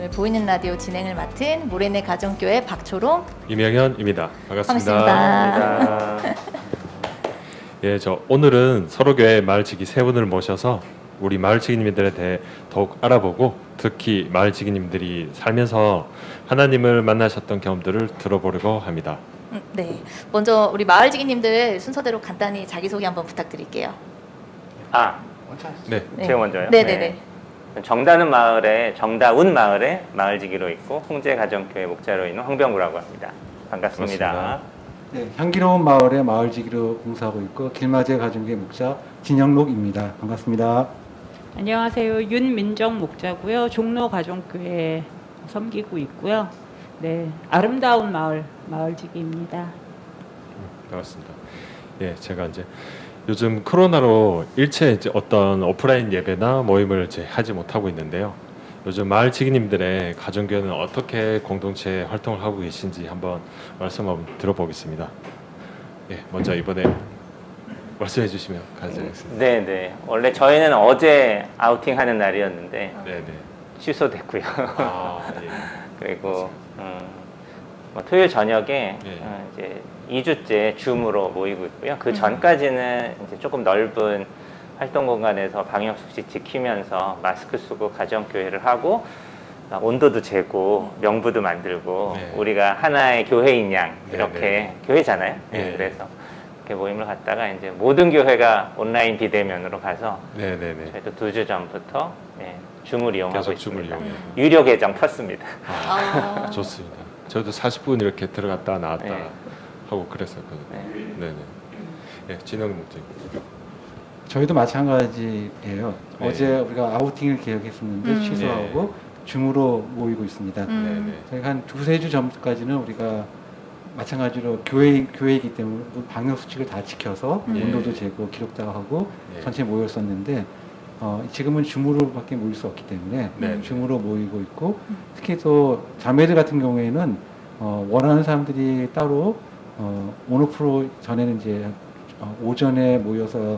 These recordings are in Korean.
오늘 보이는 라디오 진행을 맡은 모래내 가정교회 박초롱 이명현입니다. 반갑습니다. 반갑습니다. 예, 오늘은 서로교회 마을지기 세 분을 모셔서 우리 마을지기님들에 대해 더욱 알아보고 특히 마을지기님들이 살면서 하나님을 만나셨던 경험들을 들어보려고 합니다. 네, 먼저 우리 마을지기님들 순서대로 간단히 자기소개 한번 부탁드릴게요. 네. 제가 먼저요? 네네네. 정다운 마을에 마을지기로 있고 홍제 가정교회 목자로 있는 황병구라고 합니다. 반갑습니다. 반갑습니다. 네, 향기로운 마을에 마을지기로 공사하고 있고 길맞이 가정교회 목자 진영록입니다. 반갑습니다. 안녕하세요. 윤민정 목자고요. 종로 가정교회 섬기고 있고요. 네, 아름다운 마을지기입니다. 반갑습니다. 예, 제가 이제 요즘 코로나로 일체 이제 어떤 오프라인 예배나 모임을 이제 하지 못하고 있는데요. 요즘 마을지기님들의 가정교회는 어떻게 공동체 활동을 하고 계신지 한번 말씀 한번 들어보겠습니다. 예, 먼저 이번에 말씀해 주시면 감사하겠습니다. 네네. 원래 저희는 어제 아우팅하는 날이었는데 네네. 취소됐고요. 아, 예. 그리고 토요일 저녁에 예. 이제 2주째 줌으로 모이고 있고요. 그 전까지는 이제 조금 넓은 활동 공간에서 방역 수칙 지키면서 마스크 쓰고 가정교회를 하고 온도도 재고 명부도 만들고 네. 우리가 하나의 교회인 양 네, 이렇게 네. 교회잖아요. 네. 그래서 이렇게 모임을 갖다가 이제 모든 교회가 온라인 비대면으로 가서 네네네. 저희도 2주 전부터 줌을 이용하고 계속 줌을 있습니다. 이용해요. 유료 계정 폈습니다. 아. 좋습니다. 저도 40분 이렇게 들어갔다 나왔다 네. 하고 그랬었거든요. 네네. 예, 진영 목사님. 저희도 마찬가지예요. 네. 어제 우리가 아우팅을 계획했었는데 취소하고 줌으로 모이고 있습니다. 네네. 저희가 한 두세 주 전까지는 우리가 마찬가지로 교회이기 때문에 방역 수칙을 다 지켜서 네. 온도도 재고 기록다가 하고 네. 전체 모였었는데 지금은 줌으로밖에 모일 수 없기 때문에 네. 줌으로 모이고 있고 특히 또 자매들 같은 경우에는 원하는 사람들이 따로 온오프로 전에는 이제 오전에 모여서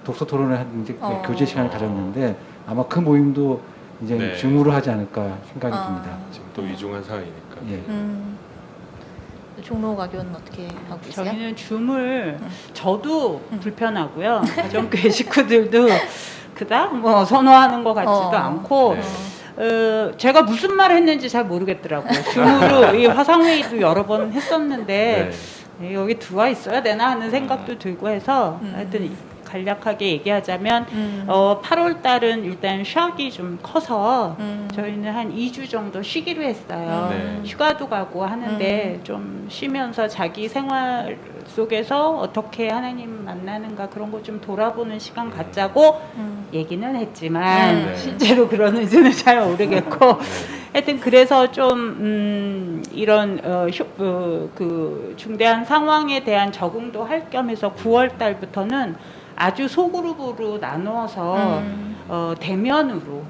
독서 토론을 하든지 교제 시간을 가졌는데 아마 그 모임도 이제 네. 줌으로 하지 않을까 생각이 듭니다. 지금 또 위중한 상황이니까. 예. 종로 가교는 어떻게 하고 계세요? 저희는 줌을 저도 불편하고요. 가정교회 식구들도 그닥 뭐 선호하는 것 같지도 않고 네. 제가 무슨 말을 했는지 잘 모르겠더라고요. 줌으로 이 화상회의도 여러 번 했었는데 네. 여기 들어와 있어야 되나 하는 생각도 들고 해서 하여튼 간략하게 얘기하자면 8월 달은 일단 샥이 좀 커서 저희는 한 2주 정도 쉬기로 했어요. 네. 휴가도 가고 하는데 좀 쉬면서 자기 생활 속에서 어떻게 하나님 만나는가 그런 거 좀 돌아보는 시간 갖자고 얘기는 했지만 네. 실제로 그러는지는 잘 모르겠고 하여튼 그래서 좀 이런 그 중대한 상황에 대한 적응도 할 겸해서 9월 달부터는 아주 소그룹으로 나누어서 대면으로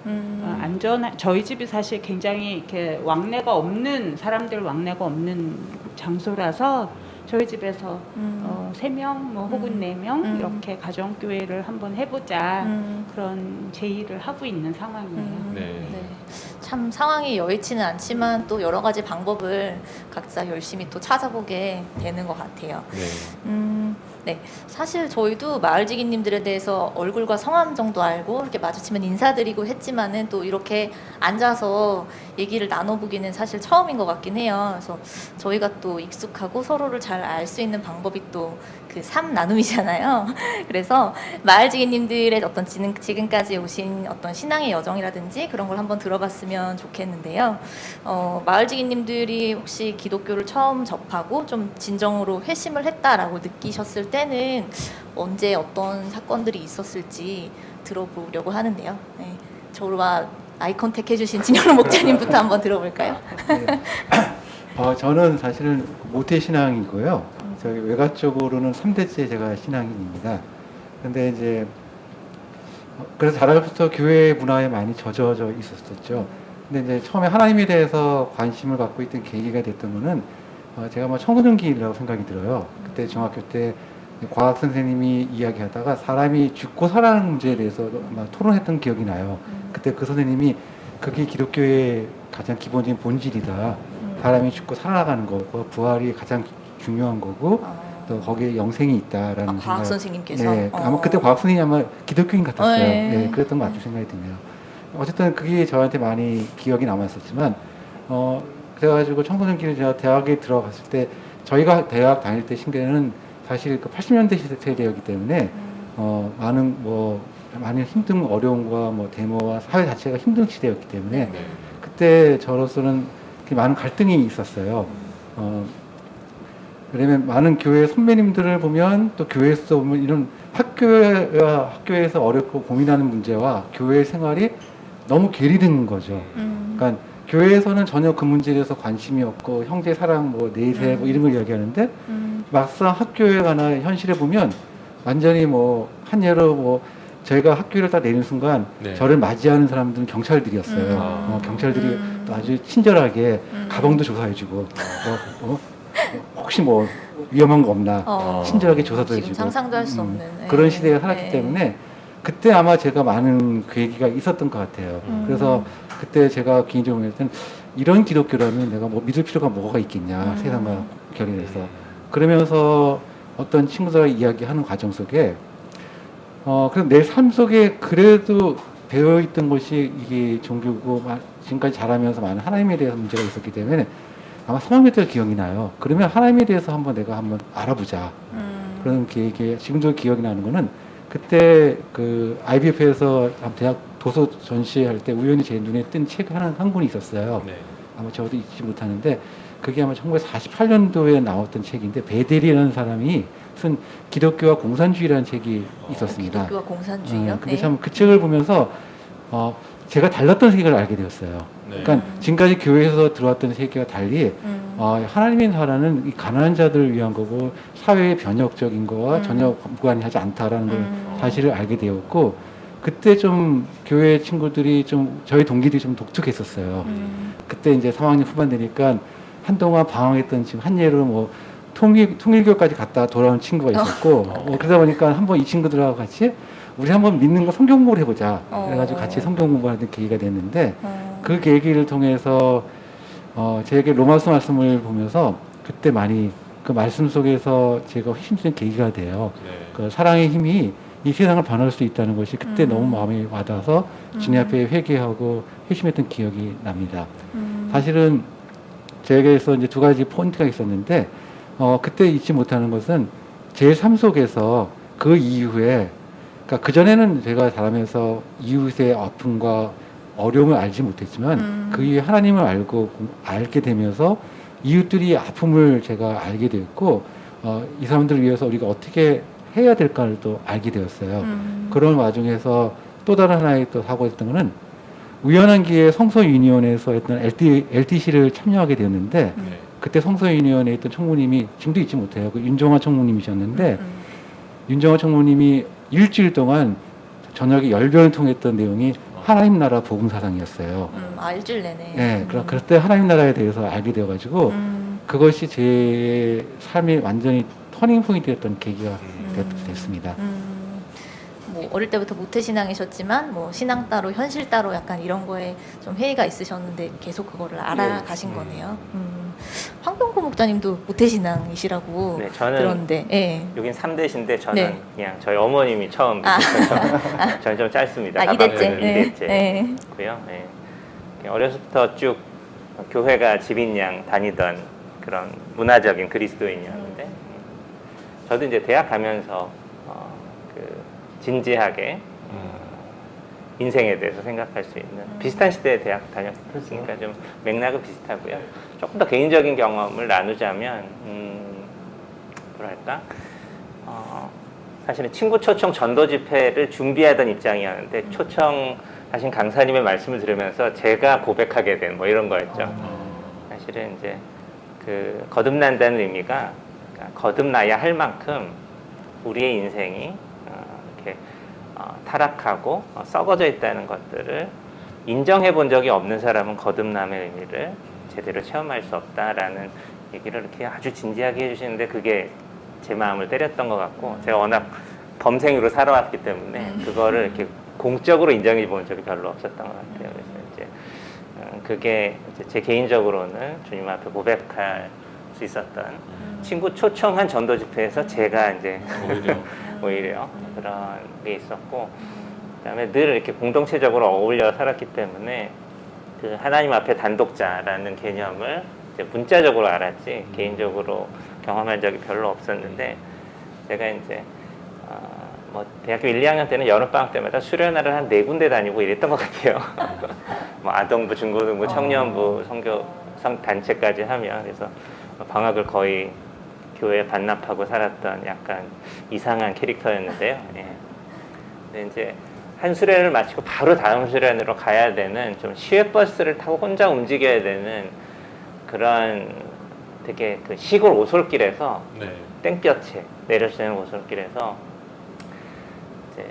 저희 집이 사실 굉장히 이렇게 왕래가 없는 장소라서 저희 집에서 3명 뭐 혹은 4명 이렇게 가정교회를 한번 해보자 그런 제의를 하고 있는 상황이에요. 네. 네. 참 상황이 여의치는 않지만 또 여러 가지 방법을 각자 열심히 또 찾아보게 되는 것 같아요. 네. 네, 사실 저희도 마을지기님들에 대해서 얼굴과 성함 정도 알고 이렇게 마주치면 인사드리고 했지만은 또 이렇게 앉아서 얘기를 나눠보기는 사실 처음인 것 같긴 해요. 그래서 저희가 또 익숙하고 서로를 잘 알 수 있는 방법이 또 그 3나눔이잖아요. 그래서 마을지기님들의 어떤 지금까지 오신 어떤 신앙의 여정이라든지 그런 걸 한번 들어봤으면 좋겠는데요. 마을지기님들이 혹시 기독교를 처음 접하고 좀 진정으로 회심을 했다라고 느끼셨을 때는 언제 어떤 사건들이 있었을지 들어보려고 하는데요. 네, 저와 아이 컨택 해주신 진영로 목자님부터 한번 들어볼까요? 네. 저는 사실은 모태신앙이고요. 저기 외가적으로는 3대째 제가 신앙인입니다. 근데 이제 그래서 자라부터 교회 문화에 많이 젖어져 있었었죠. 근데 이제 처음에 하나님에 대해서 관심을 갖고 있던 계기가 됐던 거는 제가 뭐 청소년기라고 생각이 들어요. 그때 중학교 때 과학 선생님이 이야기하다가 사람이 죽고 살아나는 문제에 대해서 막 토론했던 기억이 나요. 그때 그 선생님이 그게 기독교의 가장 기본적인 본질이다. 사람이 죽고 살아나가는 거고 부활이 가장 중요한 거고 또 거기에 영생이 있다라는 과학 생각. 선생님께서 네, 아마 그때 과학 선생님이 아마 기독교인 같았어요. 네. 네, 그랬던 것 같은 생각이 드네요. 어쨌든 그게 저한테 많이 기억이 남았었지만 그래가지고 청소년기를 제가 대학에 들어갔을 때 저희가 대학 다닐 때 신계는 사실 그 80년대 세대였기 때문에 많은 힘든 어려움과 뭐 데모와 사회 자체가 힘든 시대였기 때문에 네. 그때 저로서는 많은 갈등이 있었어요. 왜냐면 많은 교회 선배님들을 보면 또 교회에서 보면 이런 학교에서 어렵고 고민하는 문제와 교회 생활이 너무 괴리된 거죠. 그러니까 교회에서는 전혀 그 문제에 대해서 관심이 없고 형제 사랑 뭐 내세 뭐 이런 걸 이야기하는데 막상 학교에 가나 현실에 보면 완전히 뭐 한 예로 뭐 저희가 학교를 딱 내리는 순간 네. 저를 맞이하는 사람들은 경찰들이었어요. 경찰들이 또 아주 친절하게 가방도 조사해주고 혹시 뭐 위험한 거 없나 친절하게 조사도 지금 해주고 상상도 할 수 없는 그런 시대에 살았기 때문에 그때 아마 제가 많은 계기가 있었던 것 같아요. 그래서 그때 제가 개인적으로 볼 때는 이런 기독교라면 내가 뭐 믿을 필요가 뭐가 있겠냐 세상과 결연해서 그러면서 어떤 친구들과 이야기하는 과정 속에 그래서 내 삶 속에 그래도 배어있던 것이 이게 종교고 지금까지 자라면서 많은 하나님에 대해서 문제가 있었기 때문에 아마 3학년 때 기억이 나요. 그러면 하나님에 대해서 내가 한번 알아보자. 그런 계획이 지금도 기억이 나는 거는 그때 그 IBF에서 대학 도서 전시할 때 우연히 제 눈에 뜬 책 한 권이 있었어요. 네. 아마 저도 잊지 못하는데 그게 아마 1948년도에 나왔던 책인데 베델이라는 사람이 쓴 기독교와 공산주의라는 책이 있었습니다. 기독교와 공산주의요? 근데 참 그 책을 보면서 제가 달랐던 세계를 알게 되었어요. 네. 그러니까 지금까지 교회에서 들어왔던 세계와 달리 하나님의 나라는 이 가난한 자들을 위한 거고 사회의 변혁적인 거와 전혀 무관하지 않다라는 걸 사실을 알게 되었고 그때 좀 교회 친구들이 좀 저희 동기들이 좀 독특했었어요. 그때 이제 3학년 후반 되니까 한동안 방황했던 지금 한 예로 뭐 통일교까지 갔다 돌아온 친구가 있었고 그러다 보니까 한번 이 친구들하고 같이 우리 한번 믿는 거 성경 공부를 해보자 그래가지고 같이 성경 공부하는 계기가 됐는데 그 계기를 통해서 제게 로마서 말씀을 보면서 그때 많이 그 말씀 속에서 제가 힘든 계기가 돼요. 네. 그 사랑의 힘이 이 세상을 변할 수 있다는 것이 그때 너무 마음에 와닿아서 주님 앞에 회개하고 회심했던 기억이 납니다. 사실은 제게서 이제 두 가지 포인트가 있었는데 그때 잊지 못하는 것은 제 삶 속에서 그 이후에 그러니까 그전에는 제가 자라면서 이웃의 아픔과 어려움을 알지 못했지만 그 이후에 하나님을 알게 되면서 이웃들이 아픔을 제가 알게 되었고 이 사람들을 위해서 우리가 어떻게 해야 될까를 또 알게 되었어요. 그런 와중에서 또 다른 하나의 또 사고였던 거는 우연한 기회에 성서유니온에서 했던 LTC를 참여하게 되었는데 네. 그때 성서유니온에 있던 총무님이 지금도 잊지 못해요. 그 윤종화 총무님이셨는데 윤종화 총무님이 일주일 동안 저녁에 열변을 통했던 내용이 하나님 나라 복음 사상이었어요. 일주일 내내. 네, 그때 하나님 나라에 대해서 알게 되어가지고 그것이 제 삶의 완전히 터닝 포인트였던 계기가 됐습니다. 뭐 어릴 때부터 모태신앙이셨지만 뭐 신앙 따로 현실 따로 약간 이런 거에 좀 회의가 있으셨는데 계속 그거를 알아가신 거네요. 황병구 목사님도 모태신앙이시라고 네, 저는 들었는데, 예. 여긴 3대신데 저는 네. 그냥 저희 어머님이 처음 저는 좀 짧습니다. 이대째. 이대째 네. 고요. 네. 어려서부터 쭉 교회가 집인 양 다니던 그런 문화적인 그리스도인이었는데 저도 이제 대학 가면서 진지하게 인생에 대해서 생각할 수 있는 비슷한 시대에 대학 다녔으니까 좀 맥락은 비슷하고요. 조금 더 개인적인 경험을 나누자면 뭐랄까 사실은 친구 초청 전도 집회를 준비하던 입장이었는데 초청하신 강사님의 말씀을 들으면서 제가 고백하게 된 뭐 이런 거였죠. 사실은 이제 그 거듭난다는 의미가 거듭나야 할 만큼 우리의 인생이 이렇게 타락하고 썩어져 있다는 것들을 인정해 본 적이 없는 사람은 거듭남의 의미를 제대로 체험할 수 없다라는 얘기를 이렇게 아주 진지하게 해주시는데 그게 제 마음을 때렸던 것 같고 제가 워낙 범생으로 살아왔기 때문에 그거를 이렇게 공적으로 인정해 본 적이 별로 없었던 것 같아요. 그래서 이제 이제 그게 이제 제 개인적으로는 주님 앞에 고백할 수 있었던 친구 초청한 전도 집회에서 제가 이제 오히려 그런 게 있었고, 그다음에 늘 이렇게 공동체적으로 어울려 살았기 때문에 그 하나님 앞에 단독자라는 개념을 이제 문자적으로 알았지 개인적으로 경험한 적이 별로 없었는데, 제가 이제 뭐 대학교 1, 2학년 때는 여름방학 때마다 수련회를 한 4군데 다니고 이랬던 것 같아요. 뭐 아동부, 중고등부, 청년부, 선교 단체까지 하면, 그래서 방학을 거의 교회에 반납하고 살았던 약간 이상한 캐릭터였는데요. 예. 근데 이제 한 수련을 마치고 바로 다음 수련으로 가야 되는 좀 시외버스를 타고 혼자 움직여야 되는 그런 되게 그 시골 오솔길에서 네. 땡볕에 내려지는 오솔길에서 이제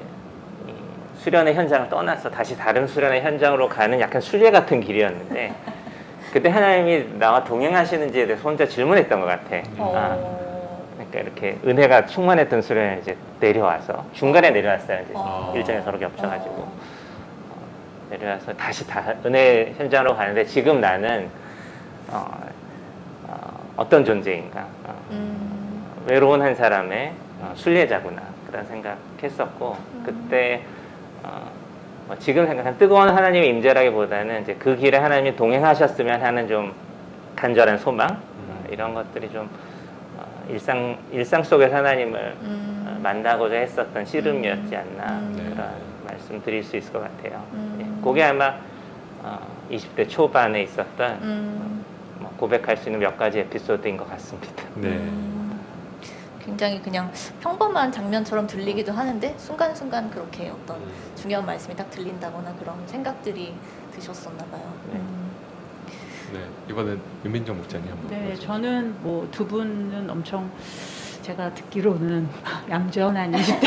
이 수련의 현장을 떠나서 다시 다른 수련의 현장으로 가는 약간 순례 같은 길이었는데, 그때 하나님이 나와 동행하시는지에 대해서 혼자 질문했던 것 같아. 그러니까 이렇게 은혜가 충만했던 수련에 이제 내려와서 중간에 내려왔어요. 이제 일정이 서로 겹쳐가지고 내려와서 다시 다 은혜 현장으로 가는데, 지금 나는 어떤 존재인가? 외로운 한 사람의 순례자구나, 그런 생각했었고, 그때 뭐 지금 생각한 뜨거운 하나님의 임재라기보다는 이제 그 길에 하나님이 동행하셨으면 하는 좀 간절한 소망, 이런 것들이 좀 일상 속에서 하나님을 만나고자 했었던 씨름이었지 않나, 그런 말씀 드릴 수 있을 것 같아요. 예, 그게 아마 20대 초반에 있었던 뭐 고백할 수 있는 몇 가지 에피소드인 것 같습니다. 네. 굉장히 그냥 평범한 장면처럼 들리기도 하는데 순간순간 그렇게 어떤 중요한 말씀이 딱 들린다거나 그런 생각들이 드셨었나 봐요. 네. 이번엔 윤민정 목사님 한번. 네, 저는 뭐 두 분은 엄청 제가 듣기로는 얌전한 20대.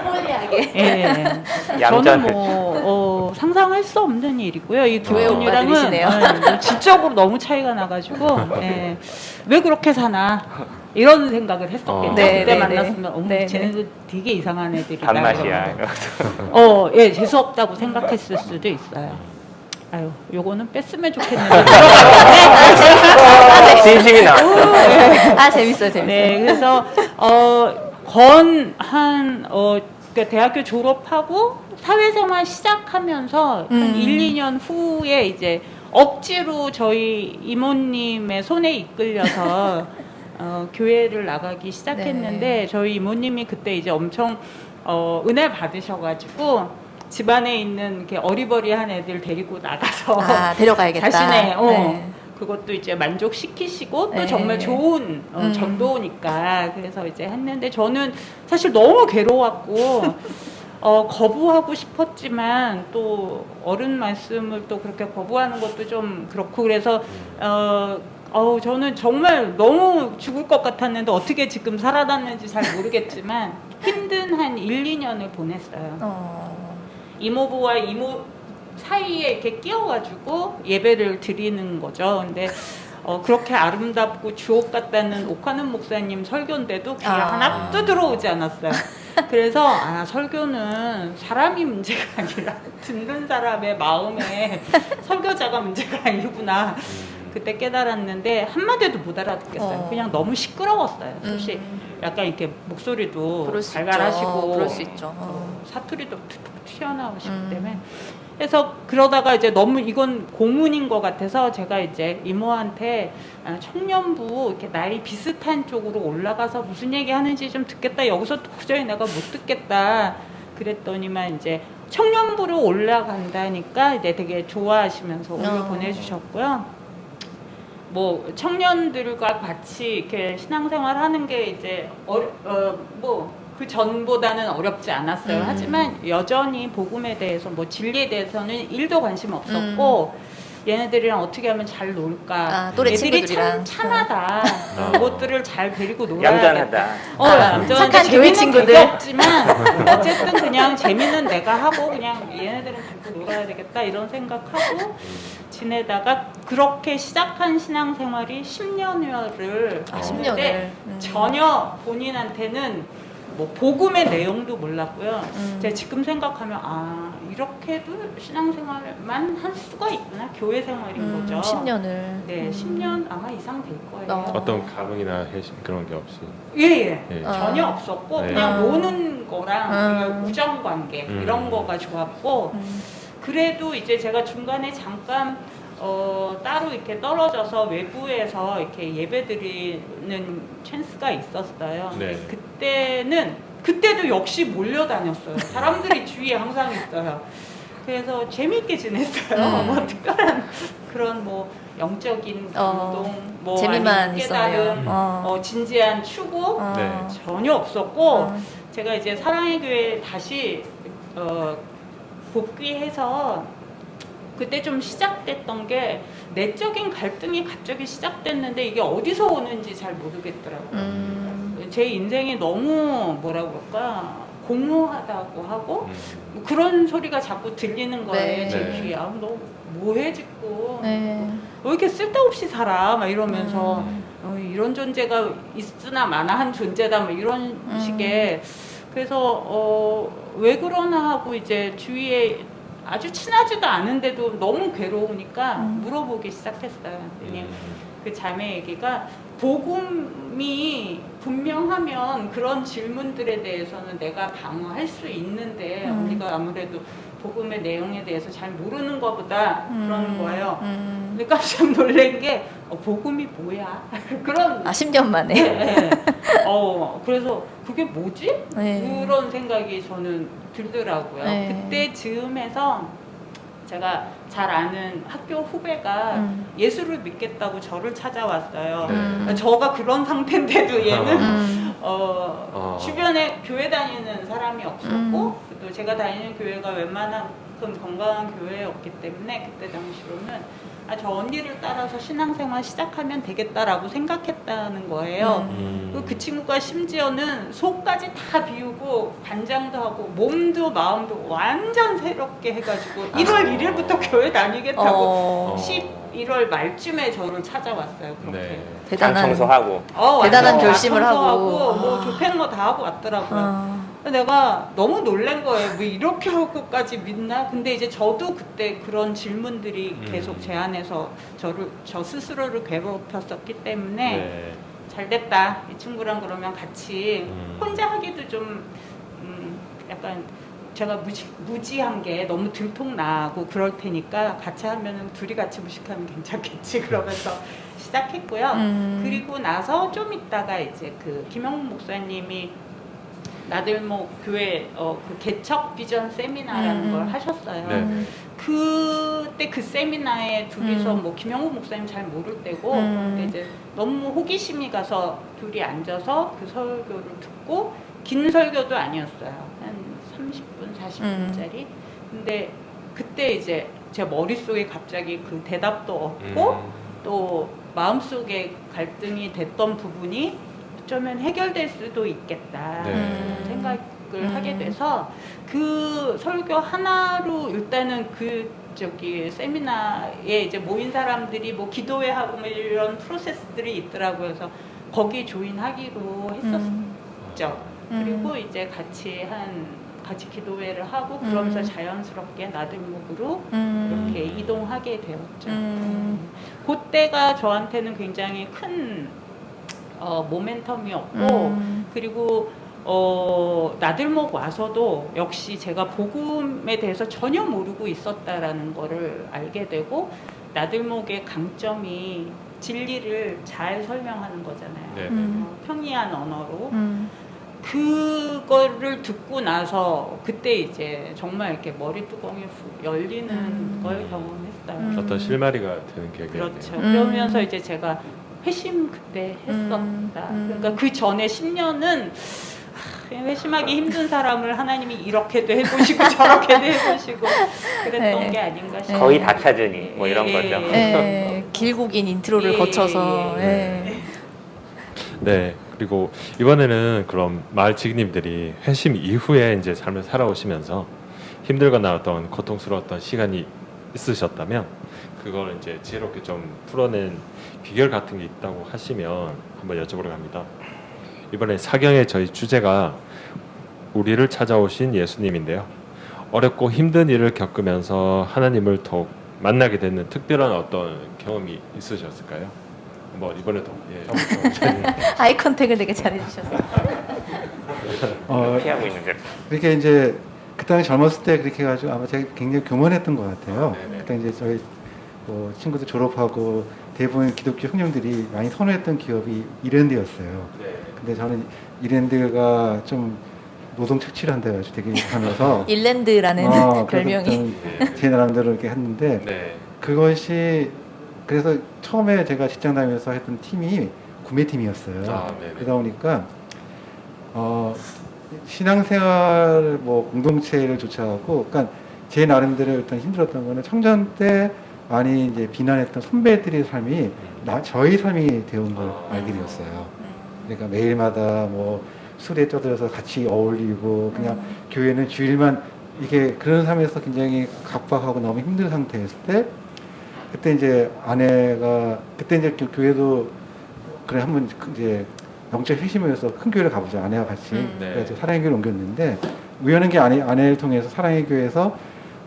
홀리하게. 예. 저는 뭐 상상할 수 없는 일이고요. 이 두 교회 분이랑은 오빠들이시네요. 뭐 질적으로 너무 차이가 나가지고 예. 왜 그렇게 사나 이런 생각을 했었겠죠. 네, 그때 네, 만났으면 네. 네, 쟤네들 되게 이상한 애들이다. 단맛이야. 예, 재수 없다고 생각했을 수도 있어요. 아유, 요거는 뺐으면 좋겠는데. 진심이 나왔어. 재밌어요, 재밌어요. 네, 그래서 그러니까 대학교 졸업하고 사회생활 시작하면서 한 1, 2년 후에 이제 억지로 저희 이모님의 손에 이끌려서 교회를 나가기 시작했는데, 네. 저희 이모님이 그때 이제 엄청 은혜 받으셔가지고 집안에 있는 이렇게 어리버리한 애들 데리고 나가서 데려가야겠다. 자신의 네. 그것도 이제 만족시키시고 또 네. 정말 좋은 전도니까 그래서 이제 했는데, 저는 사실 너무 괴로웠고 거부하고 싶었지만 또 어른 말씀을 또 그렇게 거부하는 것도 좀 그렇고, 그래서 저는 정말 너무 죽을 것 같았는데 어떻게 지금 살아났는지 잘 모르겠지만 힘든 한 1, 2년을 보냈어요. 이모부와 이모 사이에 이렇게 끼어가지고 예배를 드리는 거죠. 근데 그렇게 아름답고 주옥 같다는 옥하는 목사님 설교인데도 귀에 하나도 들어오지 않았어요. 그래서 설교는 사람이 문제가 아니라 듣는 사람의 마음에 설교자가 문제가 아니구나. 그때 깨달았는데 한마디도 못 알아듣겠어요. 그냥 너무 시끄러웠어요. 사실 약간 이렇게 목소리도 발갈하시고 그럴 수 있죠. 사투리도 툭툭 튀어나오시기 때문에. 그래서 그러다가 이제 너무 이건 고문인 것 같아서 제가 이제 이모한테 청년부 이렇게 나이 비슷한 쪽으로 올라가서 무슨 얘기 하는지 좀 듣겠다. 여기서 도저히 내가 못 듣겠다. 그랬더니만 이제 청년부로 올라간다니까 이제 되게 좋아하시면서 오늘 보내주셨고요. 뭐 청년들과 같이 이렇게 신앙생활 하는 게 이제 그 전보다는 어렵지 않았어요. 하지만 여전히 복음에 대해서 뭐 진리에 대해서는 1도 관심 없었고 얘네들이랑 어떻게 하면 잘 놀까. 또래 애들이 친구들이랑. 참 참하다. 그것들을 잘 데리고 놀아야 얌전하다. 얌전한데 착한 교회 재미는 친구들. 되게 없지만 어쨌든 그냥 재미는 내가 하고 그냥 얘네들은 데리고 놀아야 되겠다 이런 생각하고 지내다가 그렇게 시작한 신앙생활이 10년여를 10년을 전혀 본인한테는 뭐 복음의 내용도 몰랐고요. 제가 지금 생각하면 아 이렇게도 신앙생활만 할 수가 있구나. 교회 생활인 거죠. 10년을. 네, 10년 아마 이상 될 거예요. 어떤 감흥이나 그런 게 없이. 예. 예. 전혀 없었고 네. 그냥 노는 거랑 그냥 우정 관계 음. 이런 거가 좋았고 그래도 이제 제가 중간에 잠깐 따로 이렇게 떨어져서 외부에서 이렇게 예배드리는 찬스가 있었어요. 네. 그때도 역시 몰려다녔어요. 사람들이 주위에 항상 있어요. 그래서 재미있게 지냈어요. 뭐 특별한 그런 뭐 영적인 감동, 뭐 재미만 아니면 있었네요. 깨달음, 진지한 추구 네. 전혀 없었고 제가 이제 사랑의 교회 다시 복귀해서 그때 좀 시작됐던 게 내적인 갈등이 갑자기 시작됐는데 이게 어디서 오는지 잘 모르겠더라고요. 제 인생이 너무 뭐라 그럴까 공허하다고 하고 뭐 그런 소리가 자꾸 들리는 거예요. 네. 제 네. 귀에. 아, 너 뭐해 짓고 네. 왜 이렇게 쓸데없이 살아 막 이러면서 이런 존재가 있으나 마나한 존재다 뭐 이런 식의 그래서 왜 그러나 하고 이제 주위에 아주 친하지도 않은데도 너무 괴로우니까 물어보기 시작했어요. 그랬더니 그 자매 얘기가 복음이 분명하면 그런 질문들에 대해서는 내가 방어할 수 있는데 우리가 아무래도 복음의 내용에 대해서 잘 모르는 것보다 그러는 거예요. 근데 깜짝 놀란 게 복음이 뭐야? 그런 10년 만에. 네. 그래서 그게 뭐지? 네. 그런 생각이 저는 들더라고요. 네. 그때 즈음에서 제가 잘 아는 학교 후배가 예수를 믿겠다고 저를 찾아왔어요. 저가 그런 상태인데도 얘는 주변에 교회 다니는 사람이 없었고 또 제가 다니는 교회가 웬만한큼 건강한 교회였기 때문에 그때 당시로는 저 언니를 따라서 신앙생활 시작하면 되겠다라고 생각했다는 거예요. 그 친구가 심지어는 속까지 다 비우고 반장도 하고 몸도 마음도 완전 새롭게 해가지고 1월 1일부터 교회 다니겠다고 11월 말쯤에 저를 찾아왔어요. 그렇게. 네. 대단한 청소하고 대단한 완전 결심을 하고. 뭐 조팽 다 하고 왔더라고요. 내가 너무 놀란 거예요. 왜 이렇게 하고까지 믿나? 근데 이제 저도 그때 그런 질문들이 계속 제 안에서 저 스스로를 괴롭혔었기 때문에 네. 잘 됐다. 이 친구랑 그러면 같이 혼자 하기도 좀 약간 제가 무지한 게 너무 들통나고 그럴 테니까 같이 하면은 둘이 같이 무식하면 괜찮겠지 그러면서 시작했고요. 그리고 나서 좀 있다가 이제 그 김영문 목사님이 나들목 교회 그 개척 비전 세미나라는 걸 하셨어요. 네. 그때 그 세미나에 둘이서 뭐 김영우 목사님 잘 모를 때고 근데 이제 너무 호기심이 가서 둘이 앉아서 그 설교를 듣고 긴 설교도 아니었어요. 한 30분, 40분짜리. 근데 그때 이제 제 머릿속에 갑자기 그 대답도 없고 또 마음속에 갈등이 됐던 부분이 어쩌면 해결될 수도 있겠다 생각을 하게 돼서 그 설교 하나로 일단은 그 세미나에 이제 모인 사람들이 뭐 기도회 하고 뭐 이런 프로세스들이 있더라고요. 그래서 거기 조인하기로 했었죠. 그리고 이제 같이 기도회를 하고 그러면서 자연스럽게 나들목으로 이렇게 이동하게 되었죠. 그때가 저한테는 굉장히 큰 모멘텀이었고 그리고 나들목 와서도 역시 제가 복음에 대해서 전혀 모르고 있었다라는 거를 알게 되고 나들목의 강점이 진리를 잘 설명하는 거잖아요. 네. 평이한 언어로 그거를 듣고 나서 그때 이제 정말 이렇게 머리 뚜껑이 훅 열리는 걸 경험했어요. 어떤 실마리가 되는 계획이네요. 그렇죠. 그러면서 이제 제가 회심 그때 했었다. 그러니까 그 전에 10년은 회심하기 힘든 사람을 하나님이 이렇게도 해보시고 저렇게도 해보시고 그랬던 게 아닌가 싶어요. 거의 다 찾으니 뭐 이런 거죠. 네, 길고 긴 인트로를 거쳐서. 네. 그리고 이번에는 그럼 마을 지기님들이 회심 이후에 이제 삶을 살아오시면서 힘들거나 어떤 고통스러웠던 시간이 있으셨다면 그걸 이제 지혜롭게 좀 풀어낸 비결 같은 게 있다고 하시면 한번 여쭤보려고 합니다. 이번에 사경의 저희 주제가 우리를 찾아오신 예수님인데요. 어렵고 힘든 일을 겪으면서 하나님을 더욱 만나게 되는 특별한 어떤 경험이 있으셨을까요? 뭐 이번에도 아이 컨택을 되게 잘해주셔서. 피하고 있는데. 이렇게 이제 그 당시 젊었을 때 그렇게 해가지고 아마 제가 굉장히 교만했던 것 같아요. 네네. 그때 이제 저희 뭐 친구들 졸업하고 대부분 기독교 형님들이 많이 선호했던 기업이 이랜드였어요. 네. 근데 저는 이랜드가 좀 노동 착취를 한다가지고 되게 하면서 일랜드라는 그래서 별명이. 저는 제 나름대로 이렇게 했는데 네. 그것이 그래서 처음에 제가 직장 다니면서 했던 팀이 구매팀이었어요. 아, 네네. 그러다 보니까 신앙생활 뭐 공동체를 조차하고, 그러니까 제 나름대로 일단 힘들었던 거는 청년 때 많이 이제 비난했던 선배들의 삶이 저희 삶이 되온 걸 알게 되었어요. 그러니까 매일마다 뭐 술에 떠들어서 같이 어울리고 그냥 교회는 주일만 이게 그런 삶에서 굉장히 각박하고 너무 힘든 상태였을 때 그때 이제 아내가 그때 이제 교회도 그래 한번 이제 영적 회심을 해서 큰 교회를 가보자 아내와 같이 네. 그래서 사랑의 교회를 옮겼는데 우연한 게 아내를 통해서 사랑의 교회에서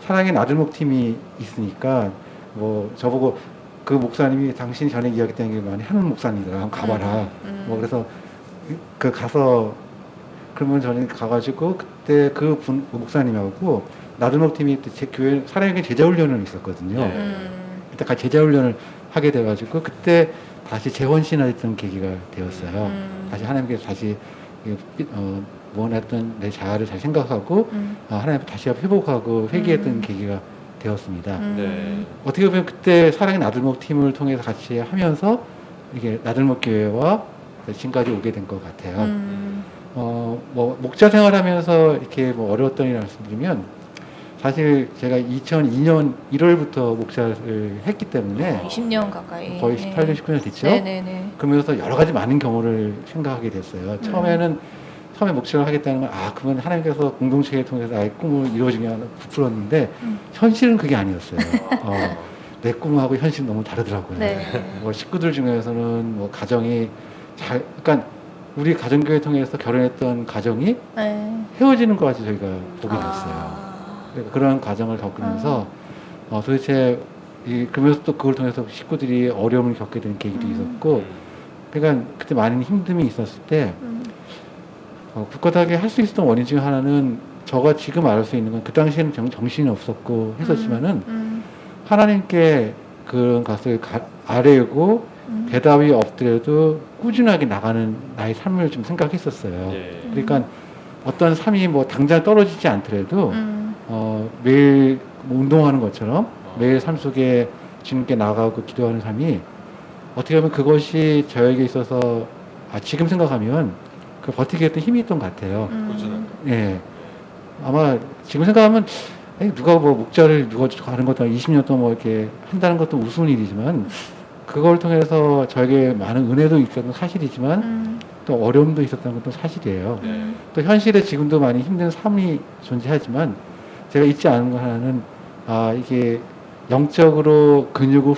사랑의 나들목 팀이 있으니까 뭐 저보고 그 목사님이 당신이 전에 이야기했던 게 많이 하는 목사님이더라 한번 가봐라 뭐 그래서 그 가서 그러면 저는 가가지고 그때 그 목사님하고 나들목 팀이 제 교회 사랑의 교회 제자 훈련을 있었거든요. 네. 그때 같이 제자 훈련을 하게 돼가지고 그때 다시 재혼신화했던 계기가 되었어요. 다시 하나님께서 다시 원했던 내 자아를 잘 생각하고 하나님 다시 회복하고 회개했던 계기가 되었습니다. 네. 어떻게 보면 그때 사랑의 나들목 팀을 통해서 같이 하면서 이게 나들목 교회와 지금까지 오게 된 것 같아요. 뭐 목자 생활하면서 이렇게 뭐 어려웠던 일 말씀드리면 사실 제가 2002년 1월부터 목사를 했기 때문에 20년 가까이. 거의 18년, 19년 됐죠. 네네네. 그러면서 여러 가지 많은 경우를 생각하게 됐어요. 처음에 목적을 하겠다는 건 그러면 하나님께서 공동체를 통해서 나의 꿈을 이루어지게 하는 부풀었는데 현실은 그게 아니었어요. 내 꿈하고 현실은 너무 다르더라고요. 네. 뭐 식구들 중에서는 뭐 가정이 그러니까 우리 가정교회 통해서 결혼했던 가정이 네. 헤어지는 것까지 저희가 보게 됐어요. 그러니까 그런 과정을 겪으면서 도대체 그러면서 또 그걸 통해서 식구들이 어려움을 겪게 되는 계기도 있었고, 그러니까 그때 많은 힘듦이 있었을 때 굳건하게 할 수 있었던 원인 중 하나는 저가 지금 알 수 있는 건 그 당시에는 정신이 없었고 했었지만은 하나님께 그런 것을 아뢰고 대답이 없더라도 꾸준하게 나가는 나의 삶을 좀 생각했었어요. 네. 그러니까 어떤 삶이 뭐 당장 떨어지지 않더라도 매일 뭐 운동하는 것처럼 매일 삶 속에 주님께 나가고 기도하는 삶이 어떻게 보면 그것이 저에게 있어서 지금 생각하면 그 버티게 했던 힘이 있던 것 같아요. 꾸준한. 예. 아마 지금 생각하면 누가 뭐 목자를 누가 가는 것도 20년 동안 뭐 이렇게 한다는 것도 우스운 일이지만 그걸 통해서 저에게 많은 은혜도 있었던 사실이지만 또 어려움도 있었던 것도 사실이에요. 또 현실에 지금도 많이 힘든 삶이 존재하지만 제가 잊지 않은 거 하나는 이게 영적으로 근육을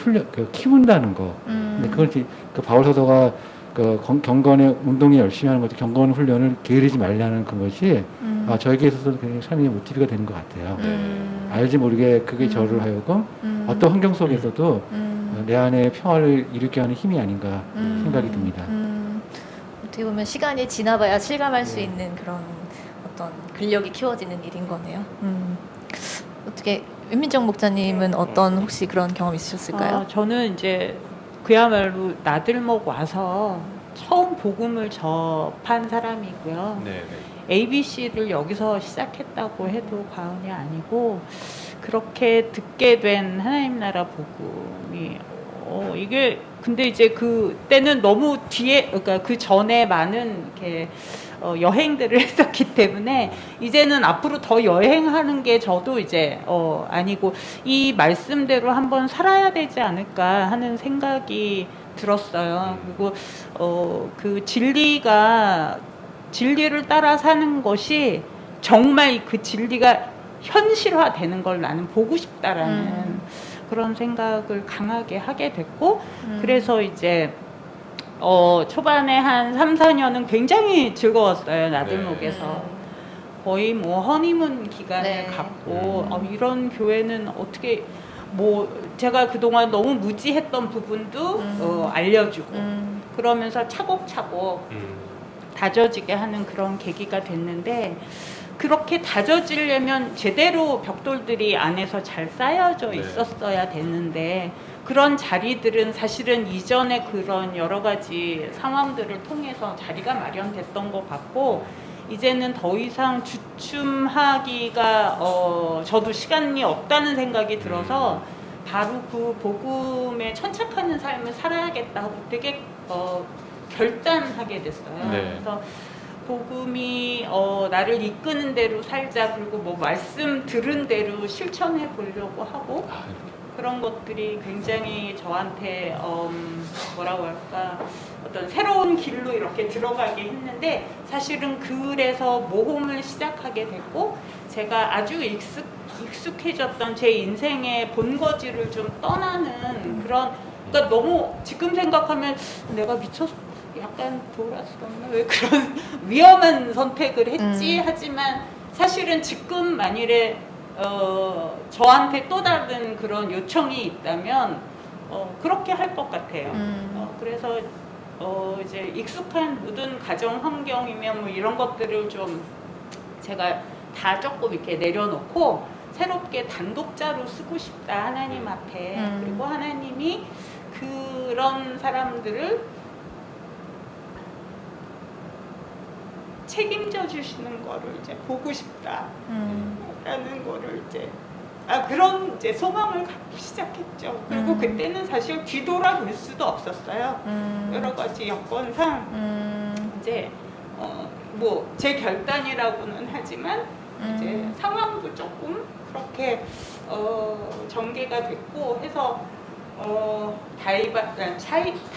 키운다는 거. 근데 그걸 그 바울 사도가 그 경건의 운동에 열심히 하는 것도 경건 훈련을 게으르지 말라는 그것이 저에게 있어서도 굉장히 삶의 모티브가 되는 것 같아요. 알지 모르게 그게 저를 하여금 어떤 환경 속에서도 내 안에 평화를 이루게 하는 힘이 아닌가 생각이 듭니다. 어떻게 보면 시간이 지나봐야 실감할 수 있는 그런 어떤 근력이 키워지는 일인 거네요. 어떻게 윤민정 목자님은 어떤 혹시 그런 경험 있으셨을까요? 저는 이제 그야말로 나들목 와서 처음 복음을 접한 사람이고요. 네. ABC를 여기서 시작했다고 해도 과언이 아니고 그렇게 듣게 된 하나님 나라 복음이 이게 근데 이제 그때는 너무 뒤에 그러니까 그 전에 많은 이렇게 여행들을 했었기 때문에 이제는 앞으로 더 여행하는 게 저도 이제 아니고 이 말씀대로 한번 살아야 되지 않을까 하는 생각이 들었어요. 그리고 그 진리를 따라 사는 것이 정말 그 진리가 현실화되는 걸 나는 보고 싶다라는 그런 생각을 강하게 하게 됐고 그래서 이제 초반에 한 3, 4년은 굉장히 즐거웠어요. 나들목에서. 거의 뭐 허니문 기간을 네. 갖고 이런 교회는 어떻게 뭐 제가 그동안 너무 무지했던 부분도 알려주고 그러면서 차곡차곡 다져지게 하는 그런 계기가 됐는데 그렇게 다져지려면 제대로 벽돌들이 안에서 잘 쌓여져 네. 있었어야 됐는데 그런 자리들은 사실은 이전에 그런 여러 가지 상황들을 통해서 자리가 마련됐던 것 같고 이제는 더 이상 주춤하기가 저도 시간이 없다는 생각이 들어서 바로 그 복음에 천착하는 삶을 살아야겠다고 되게 결단하게 됐어요. 네. 그래서 복음이 나를 이끄는 대로 살자 그리고 뭐 말씀 들은 대로 실천해 보려고 하고 그런 것들이 굉장히 저한테 뭐라고 할까 어떤 새로운 길로 이렇게 들어가게 했는데 사실은 그래서 모험을 시작하게 됐고 제가 아주 익숙해졌던 제 인생의 본거지를 좀 떠나는 그런 그러니까 너무 지금 생각하면 내가 미쳤어 약간 돌았었나 왜 그런 위험한 선택을 했지 하지만 사실은 지금 만일에 저한테 또 다른 그런 요청이 있다면 그렇게 할 것 같아요. 그래서 이제 익숙한 모든 가정 환경이면 뭐 이런 것들을 좀 제가 다 조금 이렇게 내려놓고 새롭게 단독자로 쓰고 싶다 하나님 앞에 그리고 하나님이 그런 사람들을 책임져 주시는 거를 이제 보고 싶다라는 거를 이제 그런 이제 소망을 갖고 시작했죠. 그리고 그때는 사실 뒤돌아볼 수도 없었어요. 여러 가지 여건상 이제 뭐 제 결단이라고는 하지만 이제 상황도 조금 그렇게 전개가 됐고 해서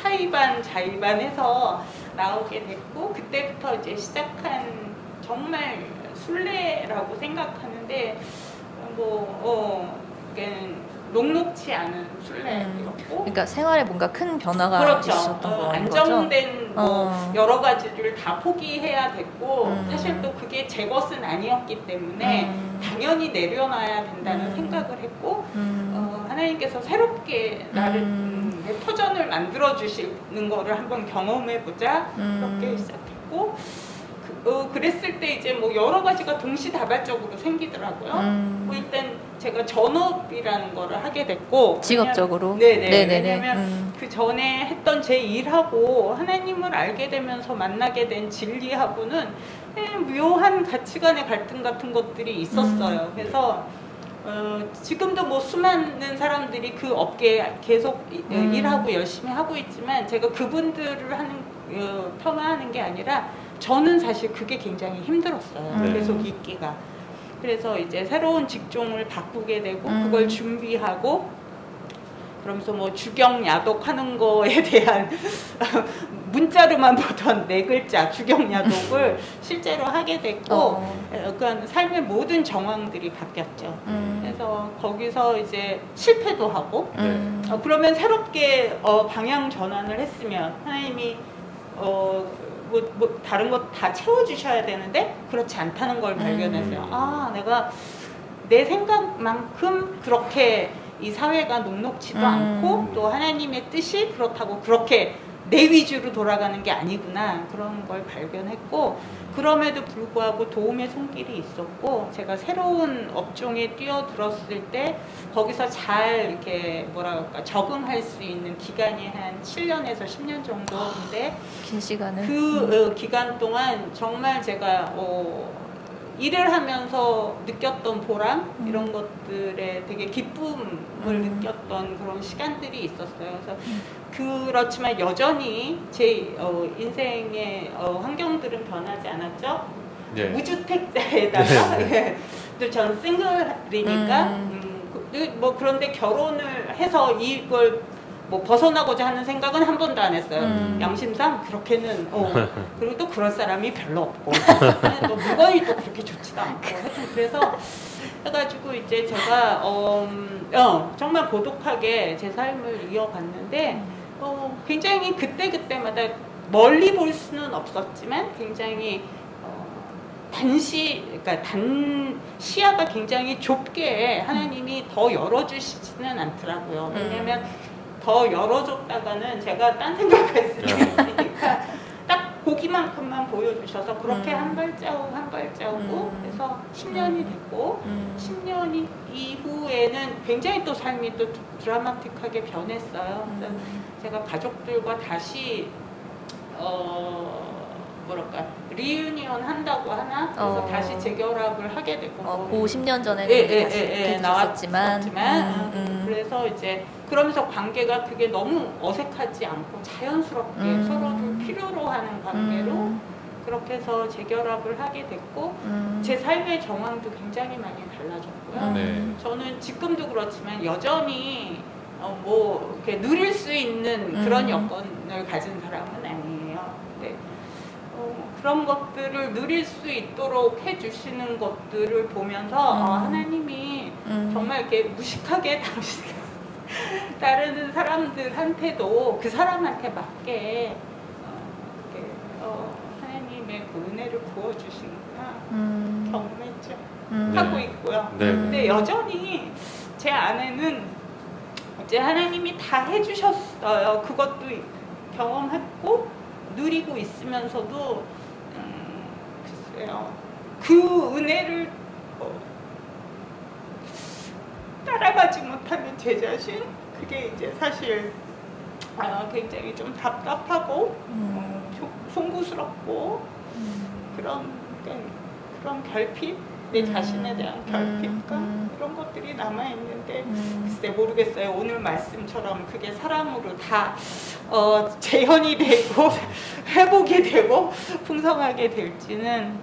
타이반 자이반해서 나오게 됐고 그때부터 이제 시작한 정말 순례라고 생각하는데 녹록치 않은 순례였고 그러니까 생활에 뭔가 큰 변화가 그렇죠. 있었던 거죠. 안정된 뭐 여러 가지를 다 포기해야 됐고 사실 또 그게 제 것은 아니었기 때문에 당연히 내려놔야 된다는 생각을 했고 하나님께서 새롭게 나를 내 터전을 만들어 주시는 거를 한번 경험해 보자 그렇게 시작했고 그랬을 때 이제 뭐 여러 가지가 동시다발적으로 생기더라고요. 뭐 일단 제가 전업이라는 거를 하게 됐고 직업적으로. 네네. 왜냐면 그 전에 했던 제 일하고 하나님을 알게 되면서 만나게 된 진리하고는 묘한 가치관의 갈등 같은 것들이 있었어요. 그래서 지금도 뭐 수많은 사람들이 그 업계에 계속 일하고 열심히 하고 있지만 제가 그분들을 폄하하는 게 아니라 저는 사실 그게 굉장히 힘들었어요. 계속 있기가. 그래서 이제 새로운 직종을 바꾸게 되고 그걸 준비하고 그러면서 뭐 주경야독 하는 거에 대한 문자로만 보던 4글자 주경야독을 실제로 하게 됐고 그러니까 삶의 모든 정황들이 바뀌었죠. 그래서 거기서 이제 실패도 하고 그러면 새롭게 방향 전환을 했으면 하나님이 뭐 다른 것 다 채워주셔야 되는데 그렇지 않다는 걸 발견했어요. 내가 내 생각만큼 그렇게 이 사회가 녹록지도 않고 또 하나님의 뜻이 그렇다고 그렇게 내 위주로 돌아가는 게 아니구나 그런 걸 발견했고 그럼에도 불구하고 도움의 손길이 있었고 제가 새로운 업종에 뛰어들었을 때 거기서 잘 이렇게 뭐랄까 적응할 수 있는 기간이 한 7년에서 10년 정도인데 긴 시간을 그 기간 동안 정말 제가 일을 하면서 느꼈던 보람 이런 것들에 되게 기쁨을 느꼈던 그런 시간들이 있었어요. 그래서 그렇지만 여전히 제 인생의 환경들은 변하지 않았죠. 네. 무주택자에다가 또 저는 싱글이니까 뭐 그런데 결혼을 해서 이걸 뭐 벗어나고자 하는 생각은 한 번도 안 했어요. 양심상 그렇게는 그리고 또 그럴 사람이 별로 없고 또 물건이 또 그렇게 좋지도 않고 하여튼 그래서 해가지고 이제 제가 정말 고독하게 제 삶을 이어갔는데 굉장히 그때마다 멀리 볼 수는 없었지만 굉장히 그러니까 시야가 굉장히 좁게 하나님이 더 열어주시지는 않더라고요. 왜냐면 더 열어줬다가는 제가 딴 생각할 수 있으니까 딱 고기만큼만 보여주셔서 그렇게 한 발자국 한 발자국 그래서 10년이 됐고 10년 이후에는 굉장히 또 삶이 또 드라마틱하게 변했어요. 그래서 제가 가족들과 다시 리유니언 한다고 하나? 그래서 다시 재결합을 하게 됐고 그 10년 전에는 다시 나왔지만 그래서 이제 그러면서 관계가 그게 너무 어색하지 않고 자연스럽게 서로를 필요로 하는 관계로 그렇게 해서 재결합을 하게 됐고 제 삶의 정황도 굉장히 많이 달라졌고요. 네. 저는 지금도 그렇지만 여전히 이렇게 누릴 수 있는 그런 여건을 가진 사람은 아니에요. 근데 그런 것들을 누릴 수 있도록 해주시는 것들을 보면서 하나님이 정말 이렇게 무식하게 따르는 사람들한테도 그 사람한테 맞게 하나님의 그 은혜를 부어주시는구나 경험했죠. 하고 있고요. 네. 근데 여전히 제 안에는 이제 하나님이 다 해주셨어요. 그것도 경험했고 누리고 있으면서도 글쎄요. 그 은혜를 따라가지 못하는 제 자신 그게 이제 사실 굉장히 좀 답답하고 송구스럽고 그런 결핍 내 자신에 대한 결핍감 이런 것들이 남아있는데 글쎄 모르겠어요. 오늘 말씀처럼 그게 사람으로 다 재현이 되고 회복이 되고 풍성하게 될지는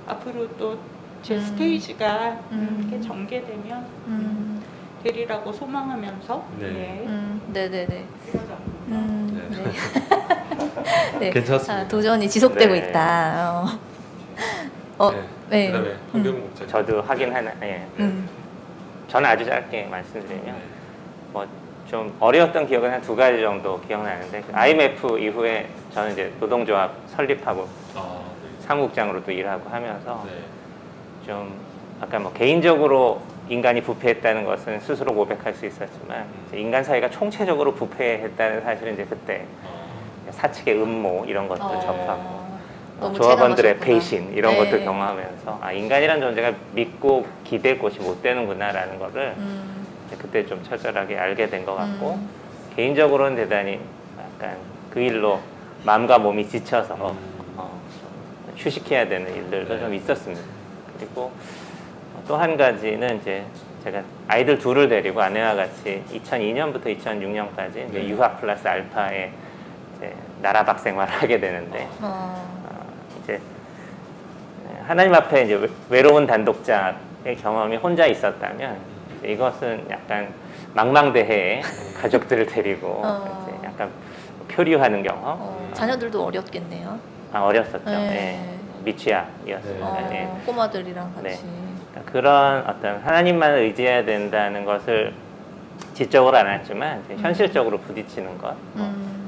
앞으로 또 제 스테이지가 이렇게 전개되면 되리라고 소망하면서 네. 네네네. 네. 괜찮습니다. 도전이 지속되고 네. 있다. 네. 그다음에 황경 목사님. 저도 하긴 하나. 예. 저는 아주 짧게 말씀드리면 뭐 좀 어려웠던 기억은 한 2가지 정도 기억나는데 그 IMF 이후에 저는 이제 노동조합 설립하고 사무국장으로도 일하고 하면서 좀 아까 뭐 개인적으로 인간이 부패했다는 것은 스스로 고백할 수 있었지만 이제 인간 사회가 총체적으로 부패했다는 사실은 이제 그때 사측의 음모 이런 것도 접하고 너무 조합원들의 체감하셨구나. 배신 이런 네. 것도 경험하면서 인간이라는 존재가 믿고 기댈 곳이 못 되는구나라는 거를 그때 좀 처절하게 알게 된 것 같고 개인적으로는 대단히 약간 그 일로 마음과 몸이 지쳐서 휴식해야 되는 일들도 좀 있었습니다. 그리고 또 한 가지는 이제 제가 아이들 둘을 데리고 아내와 같이 2002년부터 2006년까지 이제 유학 플러스 알파에 이제 나라박 생활을 하게 되는데 이제 하나님 앞에 이제 외로운 단독자의 경험이 혼자 있었다면 이제 이것은 약간 망망대해에 가족들을 데리고 이제 약간 표류하는 경험. 자녀들도 어렸겠네요. 어렸었죠. 네. 예. 미취학이었으니까. 예. 꼬마들이랑 같이. 네. 그러니까 그런 어떤 하나님만 의지해야 된다는 것을 지적으로 안 했지만 이제 현실적으로 부딪히는 것,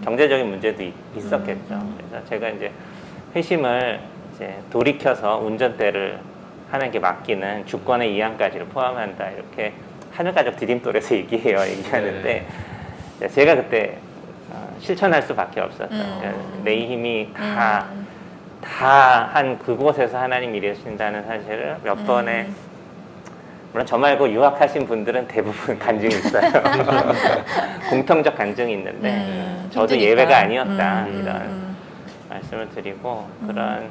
경제적인 문제도 있었겠죠. 그래서 제가 이제 회심을 이제 돌이켜서 운전대를 하나님께 맡기는 주권의 이양까지를 포함한다 이렇게 하늘가족 디딤돌에서 얘기하는데 제가 그때 실천할 수밖에 없었죠. 그러니까 내 힘이 다 한 그곳에서 하나님 일하신다는 사실을 몇 번에 물론 저 말고 유학하신 분들은 대부분 간증이 있어요. 공통적 간증이 있는데 저도 힘드니까. 예외가 아니었다 이런 말씀을 드리고 그런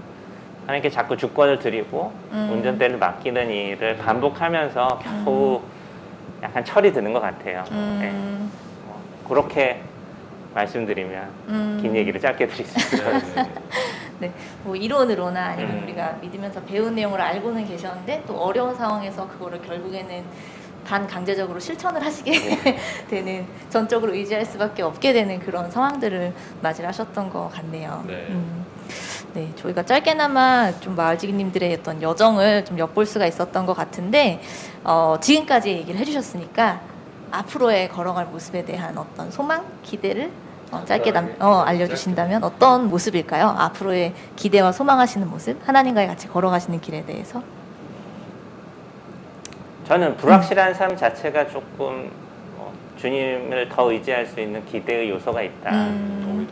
하나님께 자꾸 주권을 드리고 운전대를 맡기는 일을 반복하면서 겨우 약간 철이 드는 것 같아요. 네. 그렇게 말씀드리면 긴 얘기를 짧게 드릴 수 있습니다. 네, 뭐 이론으로나 아니면 우리가 믿으면서 배운 내용을 알고는 계셨는데 또 어려운 상황에서 그거를 결국에는 반강제적으로 실천을 하시게 되는 전적으로 의지할 수밖에 없게 되는 그런 상황들을 맞이를 하셨던 것 같네요. 네, 저희가 짧게나마 좀 마을지기님들의 어떤 여정을 좀 엿볼 수가 있었던 것 같은데 지금까지 얘기를 해주셨으니까 앞으로의 걸어갈 모습에 대한 어떤 소망, 기대를 짧게 알려주신다면 어떤 모습일까요? 앞으로의 기대와 소망하시는 모습, 하나님과의 같이 걸어가시는 길에 대해서. 저는 불확실한 삶 자체가 조금 주님을 더 의지할 수 있는 기대의 요소가 있다. 오히려.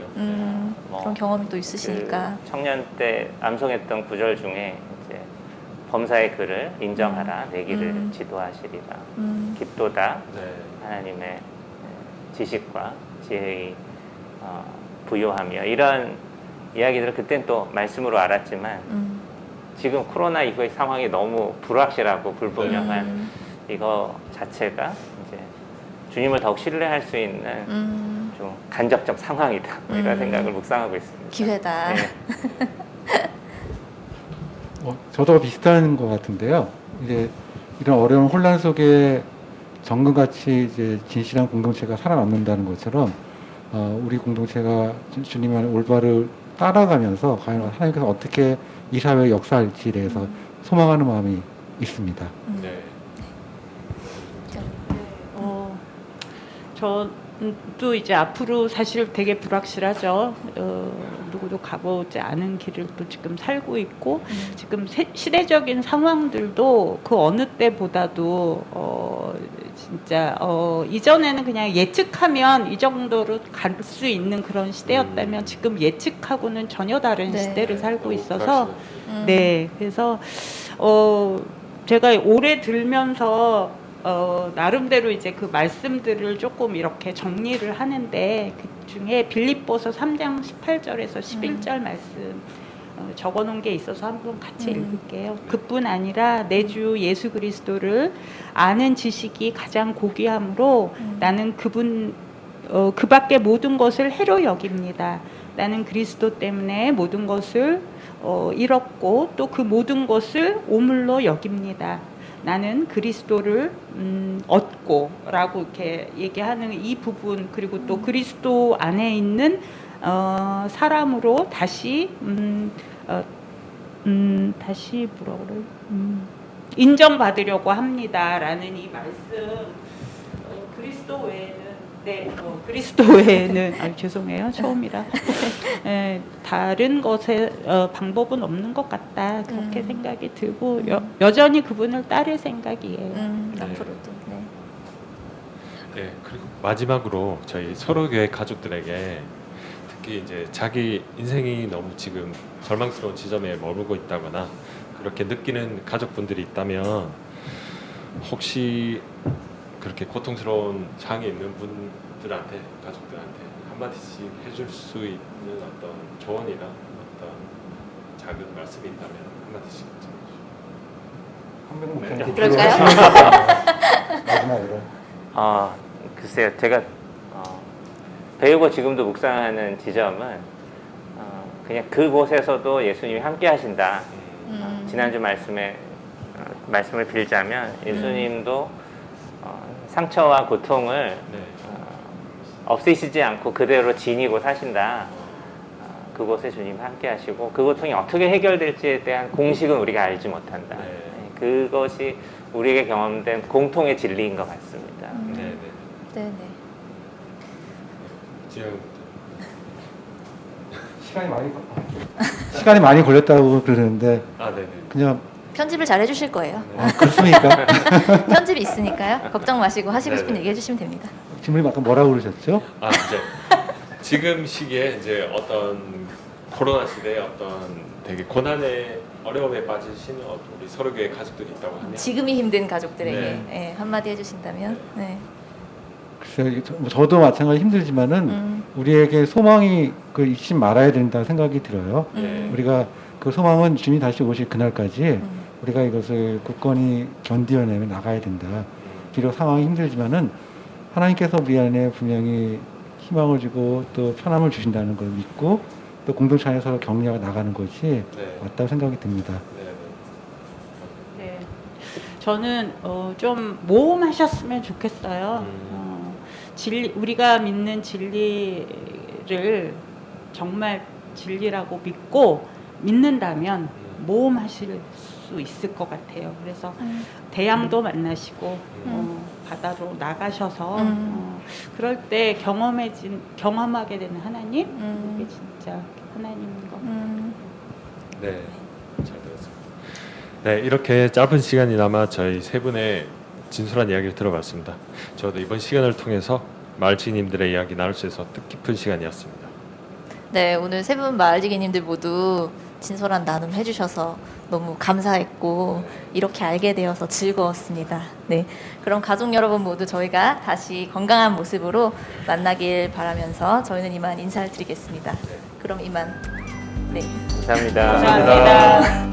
그런 경험이 또 있으시니까. 그 청년 때 암송했던 구절 중에 이제 범사의 글을 인정하라, 내 길을 지도하시리라. 깊도다. 네. 하나님의 지식과 지혜의 부요하며 이런 이야기들을 그땐 또 말씀으로 알았지만 지금 코로나 이후의 상황이 너무 불확실하고 불분명한 이거 자체가 이제 주님을 더욱 신뢰할 수 있는 좀 간접적 상황이다. 이런 생각을 묵상하고 있습니다. 기회다. 네. 저도 비슷한 것 같은데요. 이제 이런 어려운 혼란 속에 정금같이 이제 진실한 공동체가 살아남는다는 것처럼 우리 공동체가 주님의 올바를 따라가면서 과연 하나님께서 어떻게 이 사회에 역사할지에 대해서 소망하는 마음이 있습니다. 네. 저도 이제 앞으로 사실 되게 불확실하죠. 누구도 가보지 않은 길을 또 지금 살고 있고 지금 시대적인 상황들도 그 어느 때보다도 진짜 이전에는 그냥 예측하면 이 정도로 갈 수 있는 그런 시대였다면 지금 예측하고는 전혀 다른 시대를 살고 있어서 네, 그래서 제가 올해 들면서 나름대로 이제 그 말씀들을 조금 이렇게 정리를 하는데 그 중에 빌립보서 3장 18절에서 11절 말씀 적어놓은 게 있어서 한번 같이 읽을게요. 그뿐 아니라 내 주 예수 그리스도를 아는 지식이 가장 고귀함으로 나는 그 밖에 모든 것을 해로 여깁니다. 나는 그리스도 때문에 모든 것을 잃었고 또 그 모든 것을 오물로 여깁니다. 나는 그리스도를 얻고 라고 이렇게 얘기하는 이 부분, 그리고 또 그리스도 안에 있는 사람으로 다시 다시 뭐라 그래 인정받으려고 합니다라는 이 말씀. 그리스도 외에는 그리스도 외에는 죄송해요, 처음이라 다른 것에 방법은 없는 것 같다, 그렇게 생각이 들고 여전히 그분을 따를 생각이에요. 앞으로도. 네. 네, 그리고 마지막으로 저희 서로교회 가족들에게 특히 이제 자기 인생이 너무 지금 절망스러운 지점에 머물고 있다거나 그렇게 느끼는 가족분들이 있다면 혹시 그렇게 고통스러운 상황에 있는 분들한테, 가족들한테 한마디씩 해줄 수 있는 어떤 조언이나 어떤 작은 말씀이 있다면 한마디씩 전해주시죠. 그럴까요? 마지막으로. 글쎄요, 제가 배우고 지금도 묵상하는 지점은 그냥 그곳에서도 예수님이 함께 하신다. 지난주 말씀을 빌자면 예수님도 상처와 고통을 없애시지 않고 그대로 지니고 사신다. 그곳에 주님 함께 하시고 그 고통이 어떻게 해결될지에 대한 공식은 우리가 알지 못한다. 그것이 우리에게 경험된 공통의 진리인 것 같습니다. 네네. 시간이 많이 걸렸다고 그러는데 그냥 편집을 잘 해주실 거예요. 그렇습니까? 편집이 있으니까요. 걱정 마시고 하시고 싶은 얘기 해주시면 됩니다. 질문이 아까 뭐라고 그러셨죠? 이제 지금 시기에 이제 어떤 코로나 시대에 어떤 되게 고난의 어려움에 빠지신 우리 서로교회 가족들이 있다고 하네요. 지금이 힘든 가족들에게 네. 한마디 해주신다면. 네. 글쎄요, 저도 마찬가지 힘들지만은 우리에게 소망이 잊지 말아야 된다 생각이 들어요. 우리가 그 소망은 주님이 다시 오실 그날까지 우리가 이것을 굳건히 견디어내며 나가야 된다. 비록 상황이 힘들지만은 하나님께서 우리 안에 분명히 희망을 주고 또 편함을 주신다는 걸 믿고 또 공동체 안에 서로 격려하고 나가는 것이 맞다고 생각이 듭니다. 네, 저는 좀 모험하셨으면 좋겠어요. 우리가 믿는 진리를 정말 진리라고 믿고 믿는다면 모험하실 수 있을 것 같아요. 그래서 대양도 만나시고 바다로 나가셔서 그럴 때 경험하게 되는 하나님, 그게 진짜 하나님인 것 같아요. 네, 잘 들었습니다. 네, 이렇게 짧은 시간이나마 저희 세 분의 진솔한 이야기를 들어봤습니다. 저도 이번 시간을 통해서 마을지기님들의 이야기 나눌 수 있어서 뜻깊은 시간이었습니다. 네, 오늘 세 분 마을지기님들 모두 진솔한 나눔 해주셔서 너무 감사했고 이렇게 알게 되어서 즐거웠습니다. 네, 그럼 가족 여러분 모두 저희가 다시 건강한 모습으로 만나길 바라면서 저희는 이만 인사를 드리겠습니다. 그럼 이만. 네. 감사합니다. 감사합니다.